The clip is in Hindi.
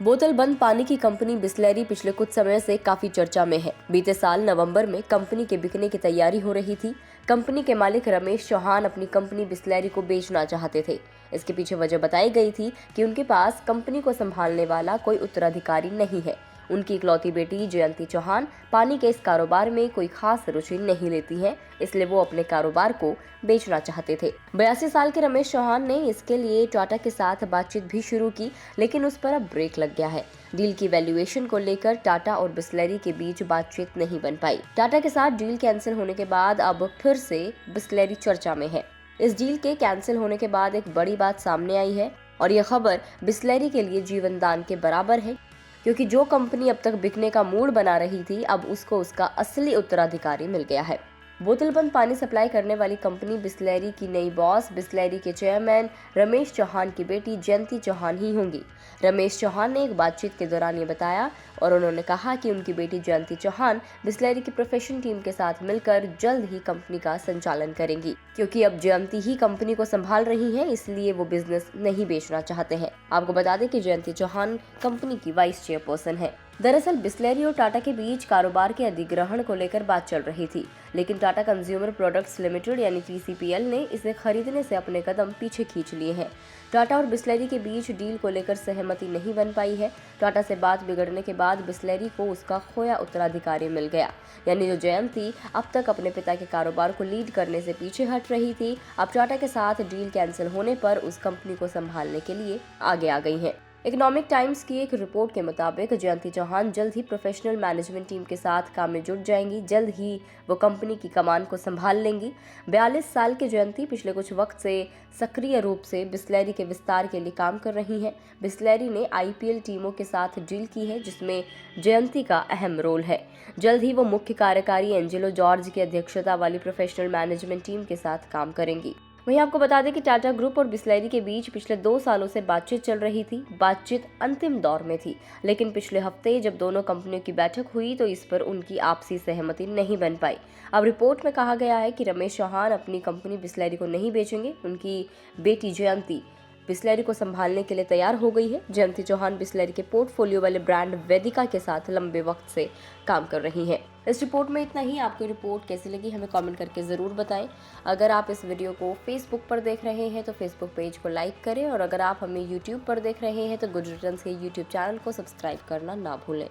बोतल बंद पानी की कंपनी बिसलेरी पिछले कुछ समय से काफी चर्चा में है। बीते साल नवंबर में कंपनी के बिकने की तैयारी हो रही थी। कंपनी के मालिक रमेश चौहान अपनी कंपनी बिसलेरी को बेचना चाहते थे। इसके पीछे वजह बताई गई थी कि उनके पास कंपनी को संभालने वाला कोई उत्तराधिकारी नहीं है। उनकी इकलौती बेटी जयंती चौहान पानी के इस कारोबार में कोई खास रुचि नहीं लेती हैं, इसलिए वो अपने कारोबार को बेचना चाहते थे। 82 साल के रमेश चौहान ने इसके लिए टाटा के साथ बातचीत भी शुरू की, लेकिन उस पर अब ब्रेक लग गया है। डील की वैल्यूएशन को लेकर टाटा और बिसलेरी के बीच बातचीत नहीं बन पाई। टाटा के साथ डील कैंसिल होने के बाद अब फिर से बिसलेरी चर्चा में है। इस डील के कैंसिल होने के बाद एक बड़ी बात सामने आई है और यह खबर बिसलेरी के लिए जीवनदान के बराबर है, क्योंकि जो कंपनी अब तक बिकने का मूड बना रही थी, अब उसको उसका असली उत्तराधिकारी मिल गया है। बोतल बंद पानी सप्लाई करने वाली कंपनी बिसलेरी की नई बॉस बिसलेरी के चेयरमैन रमेश चौहान की बेटी जयंती चौहान ही होंगी। रमेश चौहान ने एक बातचीत के दौरान ये बताया और उन्होंने कहा कि उनकी बेटी जयंती चौहान बिसलेरी की प्रोफेशनल टीम के साथ मिलकर जल्द ही कंपनी का संचालन करेंगी। क्योंकि अब जयंती ही कंपनी को संभाल रही हैं, इसलिए वो बिजनेस नहीं बेचना चाहते हैं। आपको बता दें कि जयंती चौहान कंपनी की वाइस चेयरपर्सन है। दरअसल बिसलेरी और टाटा के बीच कारोबार के अधिग्रहण को लेकर बात चल रही थी, लेकिन टाटा कंज्यूमर प्रोडक्ट्स लिमिटेड यानी TCPL ने इसे खरीदने से अपने कदम पीछे खींच लिए हैं। टाटा और बिसलेरी के बीच डील को लेकर सहमति नहीं बन पाई है। टाटा से बात बिगड़ने के बाद बिसलेरी को उसका खोया उत्तराधिकारी मिल गया, यानी जो जयंती अब तक अपने पिता के कारोबार को लीड करने से पीछे हट रही थी, अब टाटा के साथ डील कैंसिल होने पर उस कंपनी को संभालने के लिए आगे आ गई है। इकोनॉमिक टाइम्स की एक रिपोर्ट के मुताबिक जयंती चौहान जल्द ही प्रोफेशनल मैनेजमेंट टीम के साथ काम में जुट जाएंगी। जल्द ही वो कंपनी की कमान को संभाल लेंगी। 42 साल के जयंती पिछले कुछ वक्त से सक्रिय रूप से बिसलेरी के विस्तार के लिए काम कर रही हैं। बिसलेरी ने IPL टीमों के साथ डील की है, जिसमें जयंती का अहम रोल है। जल्द ही वो मुख्य कार्यकारी एंजेलो जॉर्ज की अध्यक्षता वाली प्रोफेशनल मैनेजमेंट टीम के साथ काम करेंगी। वहीं आपको बता दें कि टाटा ग्रुप और बिसलेरी के बीच पिछले 2 सालों से बातचीत चल रही थी। बातचीत अंतिम दौर में थी, लेकिन पिछले हफ्ते जब दोनों कंपनियों की बैठक हुई तो इस पर उनकी आपसी सहमति नहीं बन पाई। अब रिपोर्ट में कहा गया है कि रमेश चौहान अपनी कंपनी बिसलेरी को नहीं बेचेंगे। उनकी बेटी जयंती बिसलेरी को संभालने के लिए तैयार हो गई है। जयंती चौहान बिसलेरी के पोर्टफोलियो वाले ब्रांड वेदिका के साथ लंबे वक्त से काम कर रही हैं। इस रिपोर्ट में इतना ही। आपको रिपोर्ट कैसी लगी हमें कमेंट करके ज़रूर बताएं। अगर आप इस वीडियो को फेसबुक पर देख रहे हैं तो फेसबुक पेज को लाइक करें, और अगर आप हमें यूट्यूब पर देख रहे हैं तो गुड रिटर्न्स के यूट्यूब चैनल को सब्सक्राइब करना ना भूलें।